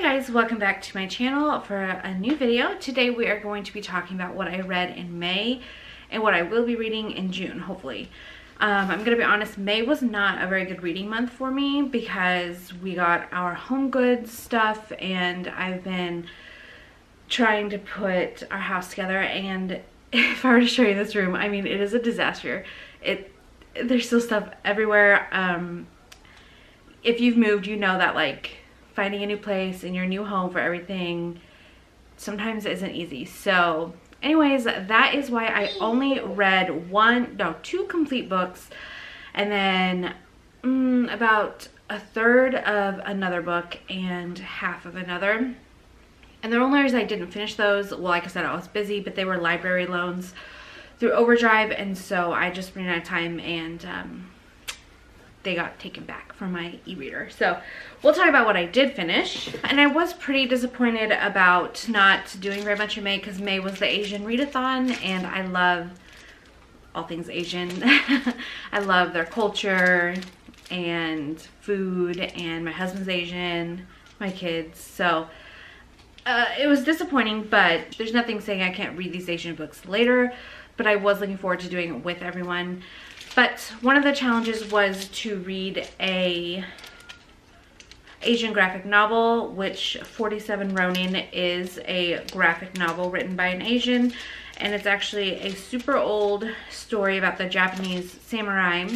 guys, welcome back to my channel for a new video. Today we are going to be talking about what I read in May and what I will be reading in June, hopefully. I'm gonna be honest, May was not a very good reading month for me because we got our home goods stuff and I've been trying to put our house together, and if I were to show you this room, I mean, it is a disaster. There's still stuff everywhere. If you've moved, you know that like finding a new place in your new home for everything sometimes isn't easy. So anyways, that is why I only read two complete books, and then about a third of another book and half of another. And the only reason I didn't finish those, well, like I said, I was busy, but they were library loans through Overdrive, and so I just ran out of time, and they got taken back from my e-reader. So we'll talk about what I did finish. And I was pretty disappointed about not doing very much in May because May was the Asian Readathon, and I love all things Asian. I love their culture and food, and my husband's Asian, my kids. So it was disappointing, but there's nothing saying I can't read these Asian books later, but I was looking forward to doing it with everyone. But one of the challenges was to read a Asian graphic novel, which 47 Ronin is a graphic novel written by an Asian, and it's actually a super old story about the Japanese samurai,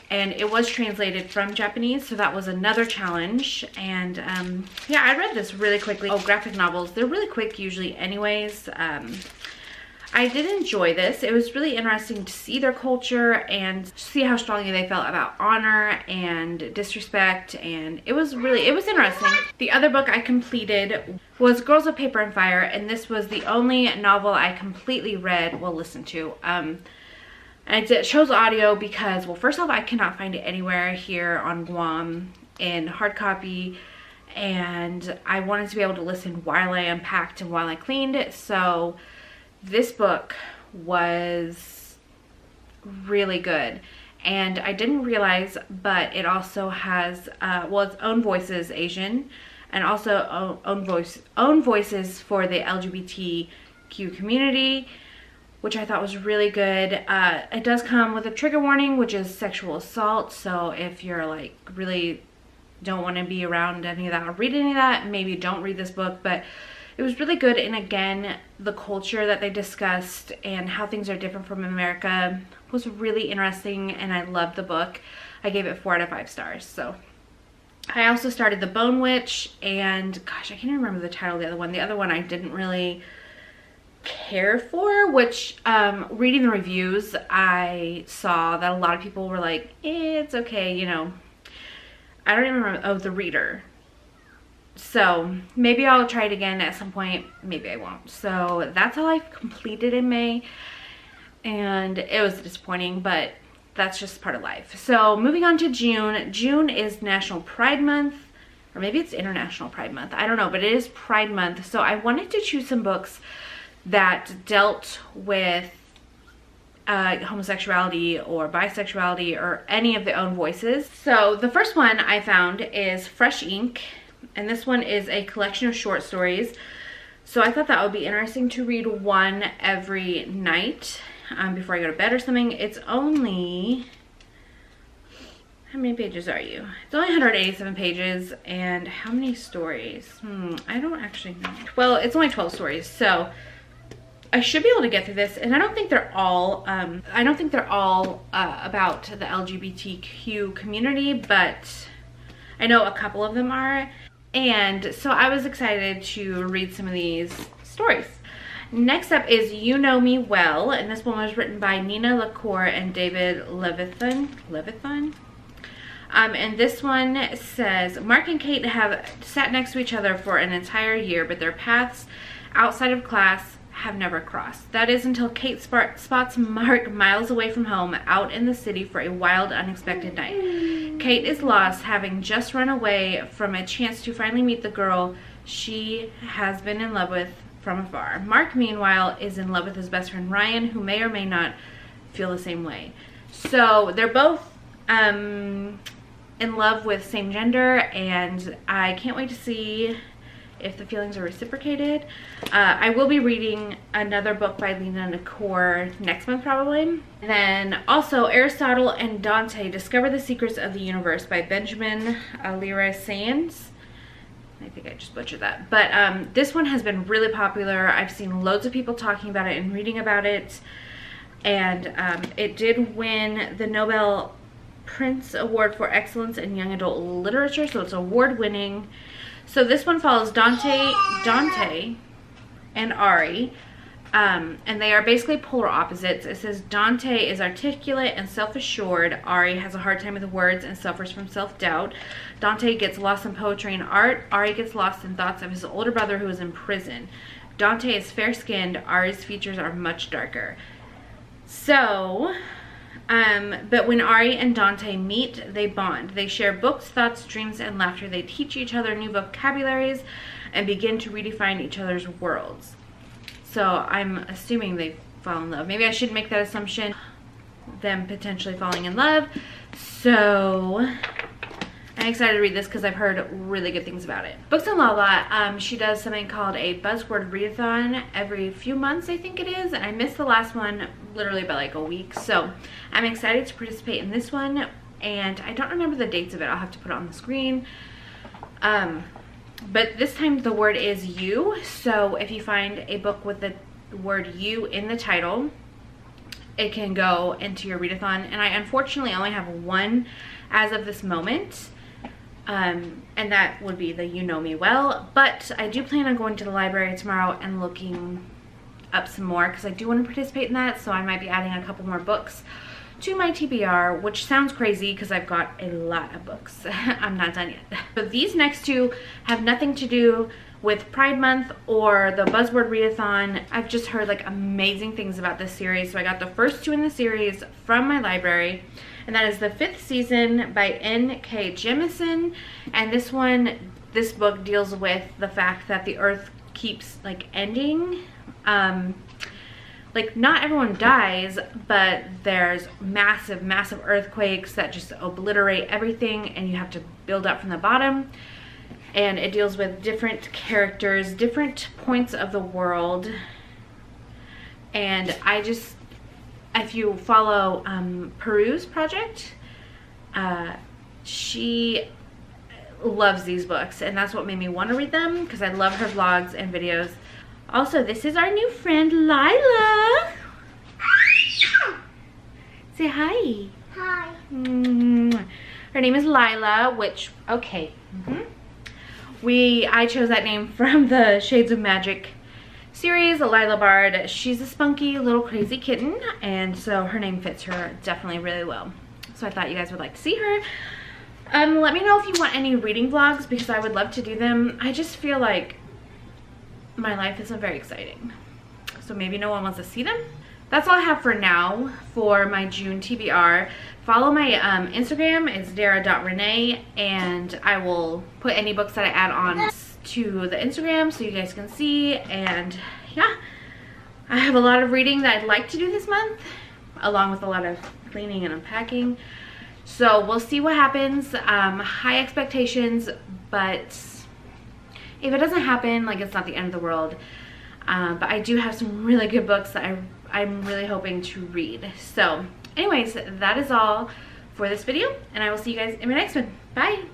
and it was translated from Japanese, so that was another challenge. And yeah, I read this really quickly. Oh, graphic novels, they're really quick usually anyways. I did enjoy this. It was really interesting to see their culture and see how strongly they felt about honor and disrespect, and it was interesting. The other book I completed was Girls of Paper and Fire, and this was the only novel I completely read, well, listened to. And I chose audio because, well, first off, I cannot find it anywhere here on Guam in hard copy, and I wanted to be able to listen while I unpacked and while I cleaned, so this book was really good. And I didn't realize, but it also has well, its own voices Asian, and also own voices for the LGBTQ community, which I thought was really good. It does come with a trigger warning, which is sexual assault, so if you're like really don't want to be around any of that or read any of that, maybe don't read this book. But it was really good, and again, the culture that they discussed and how things are different from America was really interesting, and I loved the book. I gave it 4 out of 5 stars. So I also started The Bone Witch, and gosh, I can't even remember the title of the other one. The other one I didn't really care for, which reading the reviews, I saw that a lot of people were like, it's okay, you know. I don't even remember. Oh, The Reader. So maybe I'll try it again at some point, maybe I won't. So that's all I've completed in May, and it was disappointing, but that's just part of life. So moving on to June. June is National Pride Month, or maybe it's International Pride Month, I don't know, but it is Pride Month. So I wanted to choose some books that dealt with homosexuality or bisexuality or any of the own voices. So the first one I found is Fresh Ink, and this one is a collection of short stories. So I thought that would be interesting to read one every night before I go to bed or something. It's only, how many pages are you? It's only 187 pages, and how many stories? I don't actually know. Well, it's only 12 stories, so I should be able to get through this, and I don't think they're all about the LGBTQ community, but I know a couple of them are. And so I was excited to read some of these stories. Next up is You Know Me Well, and this one was written by Nina LaCour and David Levithon. And this one says, Mark and Kate have sat next to each other for an entire year, but their paths outside of class have never crossed. That is until Kate spots Mark miles away from home, out in the city for a wild, unexpected night. Kate is lost, having just run away from a chance to finally meet the girl she has been in love with from afar. Mark, meanwhile, is in love with his best friend Ryan, who may or may not feel the same way. So they're both in love with same gender, and I can't wait to see if the feelings are reciprocated. I will be reading another book by Lena Nicole next month probably. And then also Aristotle and Dante Discover the Secrets of the Universe by Benjamin Alira Sands. I think I just butchered that. But this one has been really popular. I've seen loads of people talking about it and reading about it. And it did win the Nobel Prince Award for Excellence in Young Adult Literature, so it's award-winning. So this one follows Dante and Ari, and they are basically polar opposites. It says Dante is articulate and self-assured. Ari has a hard time with words and suffers from self-doubt. Dante gets lost in poetry and art. Ari gets lost in thoughts of his older brother who is in prison. Dante is fair-skinned. Ari's features are much darker. So, but when Ari and Dante meet, they bond. They share books, thoughts, dreams, and laughter. They teach each other new vocabularies and begin to redefine each other's worlds. So I'm assuming they fall in love. Maybe I should make that assumption, them potentially falling in love. So I'm excited to read this because I've heard really good things about it. Books and Lala, she does something called a Buzzword Readathon every few months, I think it is. And I missed the last one literally by like a week. So I'm excited to participate in this one. And I don't remember the dates of it. I'll have to put it on the screen. But this time the word is you. So if you find a book with the word you in the title, it can go into your readathon. And I unfortunately only have one as of this moment. And that would be the You Know Me Well, but I do plan on going to the library tomorrow and looking up some more because I do want to participate in that, so I might be adding a couple more books to my TBR, which sounds crazy because I've got a lot of books. I'm not done yet. So these next two have nothing to do with Pride Month or the Buzzword Readathon. I've just heard like amazing things about this series, so I got the first two in the series from my library. And that is the 5th season by N.K. Jemisin. And this book deals with the fact that the earth keeps like ending. Like not everyone dies, but there's massive, massive earthquakes that just obliterate everything and you have to build up from the bottom. And it deals with different characters, different points of the world. And if you follow Peru's project, she loves these books, and that's what made me want to read them because I love her vlogs and videos. Also, this is our new friend Lila. Say hi. Hi. Her name is Lila, which, okay. I chose that name from the Shades of Magic series, Lila Bard. She's a spunky little crazy kitten, and so her name fits her definitely really well. So I thought you guys would like to see her. Let me know if you want any reading vlogs because I would love to do them. I just feel like my life isn't very exciting, so maybe no one wants to see them. That's all I have for now for my June TBR. Follow my Instagram, it's dara.renee, and I will put any books that I add on to the Instagram so you guys can see. And yeah, I have a lot of reading that I'd like to do this month, along with a lot of cleaning and unpacking. So we'll see what happens. High expectations, but if it doesn't happen, like, it's not the end of the world. But I do have some really good books that I'm really hoping to read. So anyways, that is all for this video, and I will see you guys in my next one. Bye.